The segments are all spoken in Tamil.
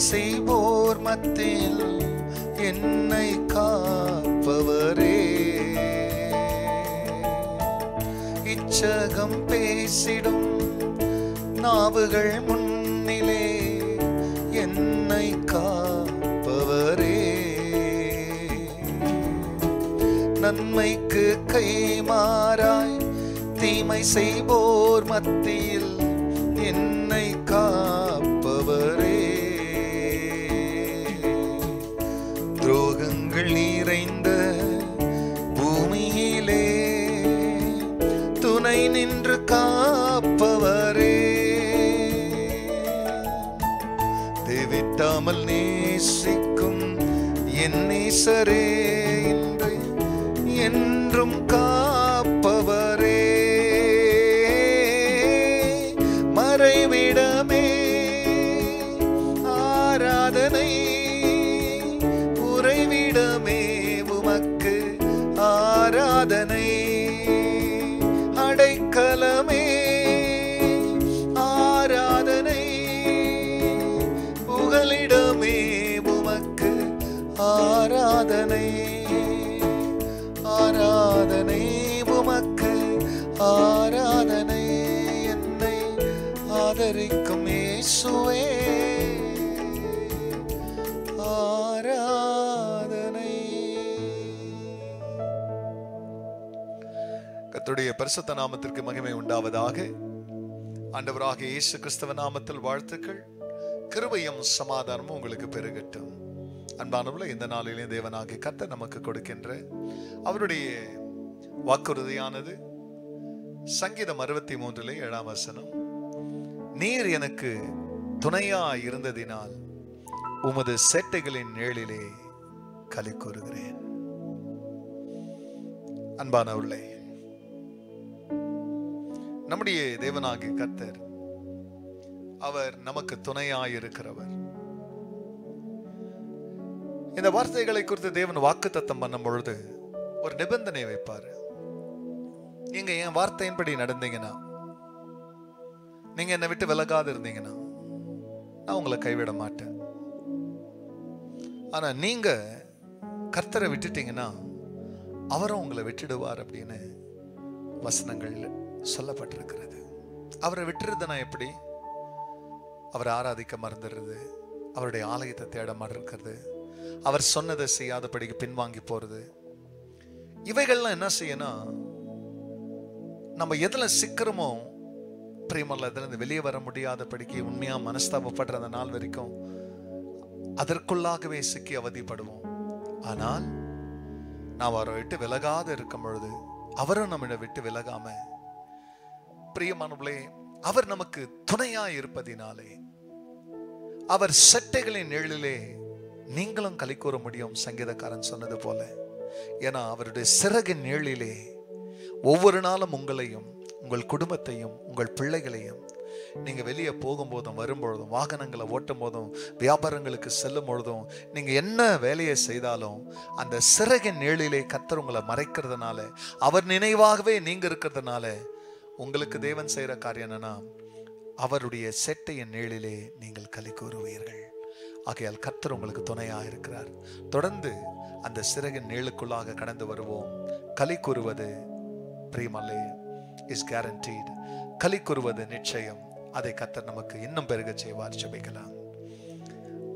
செய்வோர் மத்தியில் என்னை காப்பவரே. இச்சகம் பேசிடும் நாவுகள் முன்னிலே என்னை காப்பவரே. நன்மைக்கு கைமாறாய் தீமை செய்வோர் மத்தியில் என்னை காப்பவரே. துரோகங்கள் நிறைந்த பூமியிலே துணை நின்று காப்பவரே. தேவிட்டாமல் நேசிக்கும் என் நேசரே, இன்று என்றும் காப்பவரே. மறைவிடமே ஆராதனை, உறைவிடமே உமக்கு ஆராதனை. அடைக்கலமே ஆராதனை, புகலிடமே உமக்கு ஆராதனை. ஆராதனை உமக்கு ஆராதனை. என்னை ஆதரிக்கும் இயேசுவே ஆராதனை. கர்த்தருடைய பரிசுத்த நாமத்திற்கு மகிமை உண்டாவதாக. ஆண்டவராகிய இயேசு கிறிஸ்துவ நாமத்தில் வாழ்த்துக்கள். கிருபையும் சமாதானமும் உங்களுக்கு பெருகட்டும். அன்பானவர்களே, இந்த நாளிலே தேவனாகிய கர்த்தர் நமக்கு கொடுக்கின்ற அவருடைய வாக்குறுதியானது சங்கீதம் 63:7 நீர் எனக்கு துணையாய் இருந்ததினால் உமது சேட்டைகளின் நிழலிலே களி கூறுகிறேன். அன்பானவர்களே, நம்முடைய தேவனாகிய கர்த்தர் அவர் நமக்கு துணையாய் இருக்கிறவர். இந்த வார்த்தைகளை குறித்து தேவன் வாக்குத்தத்தம் பண்ணும் பொழுது ஒரு நிபந்தனை வைப்பாரு. நீங்க என் வார்த்தையின்படி நடந்தீங்கன்னா, நீங்க என்னை விட்டு விலகாது இருந்தீங்கன்னா நான் உங்களை கைவிட மாட்டேன். ஆனா நீங்க கர்த்தரை விட்டுட்டீங்கன்னா அவரும் உங்களை விட்டுடுவார் அப்படின்னு வசனங்கள் சொல்லப்பட்டிருக்கிறது. அவரை விட்டுறதுனா எப்படி? அவரை ஆராதிக்க மறந்துடுறது, அவருடைய ஆலயத்தை தேட மறக்கிறது, அவர் சொன்னதை செய்யாதபடிக்கு பின்வாங்கி போறது, இவைகள்லாம் என்ன செய்யணும்? நம்ம எதுல சிக்கிறோமோ பிரியமல்ல, அதுல இருந்து வெளியே வர முடியாதபடிக்கு உண்மையா மனஸ்தாபப்படுற அந்த நாள் வரைக்கும் அதற்குள்ளாகவே சிக்கி அவதிப்படுவோம். ஆனால் நாம் அவரை விட்டு விலகாத இருக்கும் பொழுது அவரும் நம்மளை விட்டு விலகாம, பிரியமானவர்களே, அவர் நமக்கு துணையாய் இருப்பதினாலே அவர் சட்டைகளின் நிழலிலே நீங்களும் களி கூற முடியும். சங்கீதக்காரன் சொன்னது போல, ஏன்னா அவருடைய சிறகின் நிழலிலே ஒவ்வொரு நாளும் உங்களையும் உங்கள் குடும்பத்தையும் உங்கள் பிள்ளைகளையும் நீங்க வெளியே போகும்போதும் வரும்பொழுதும் வாகனங்களை ஓட்டும் போதும் வியாபாரங்களுக்கு செல்லும் பொழுதும் நீங்க என்ன வேலையை செய்தாலும் அந்த சிறகின் நிழலிலே கர்த்தர் உங்களை மறைக்கிறதுனால, அவர் நினைவாகவே நீங்க இருக்கிறதுனால உங்களுக்கு தேவன் செய்யற காரியம் என்னன்னா, அவருடைய செட்டையின் நிழலிலே நீங்கள் களி கூறுவீர்கள். ஆகையால் கர்த்தர் உங்களுக்கு துணையா இருக்கிறார். தொடர்ந்து அந்த சிறகின் நிழலுக்குள்ளாக கடந்து வருவோம். களி கூறுவது பிரியமல்லே இஸ் கேரண்டீட். களி கூறுவது நிச்சயம். அதை கர்த்தர் நமக்கு இன்னும் பெருக செய்வார். ஜெபிக்கலாம்.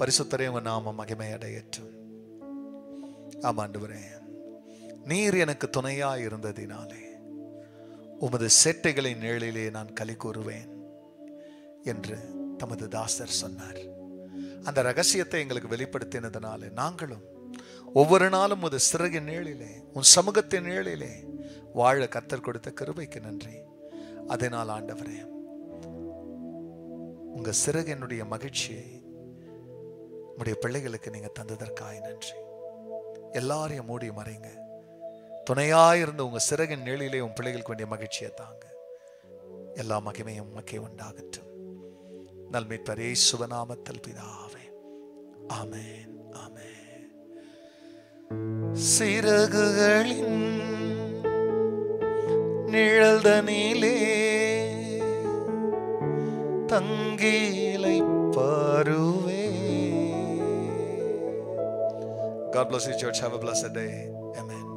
பரிசுத்தரே, உங்க நாமம் மகிமை அடையட்டும். ஆமாண்டவரே, நீர் எனக்கு துணையா இருந்ததினாலே உமது சேட்டைகளின் நிழலிலே நான் களி கூறுவேன் என்று தமது தாசர் சொன்னார். அந்த ரகசியத்தை எங்களுக்கு வெளிப்படுத்தினதுனால நாங்களும் ஒவ்வொரு நாளும் உமது சிறகின் நிழலிலே, உன் சமூகத்தின் நிழலிலே வாழ கர்த்தர் கொடுத்த கிருபைக்கு நன்றி. அதனால் ஆண்டவரே, உங்க சிறகினுடைய மகிழ்ச்சியை உடைய பிள்ளைகளுக்கு நீங்க தந்ததற்காக நன்றி. எல்லாரையும் மூடி மறைங்க. துணையாயிருந்து உங்க சிறகின் நிழலிலே உன் பிள்ளைகளுக்கு வேண்டிய மகிழ்ச்சியை தாங்க. எல்லா மகிமையும் மக்கே உண்டாகட்டும். நல்மீட்பர் இயேசு நாமத்தில் பிதாவே, ஆமென், ஆமென். சிறகுகளின் நிழல்தனிலே தங்கீலை பாருவே, God bless you, church. Have a blessed day. Amen.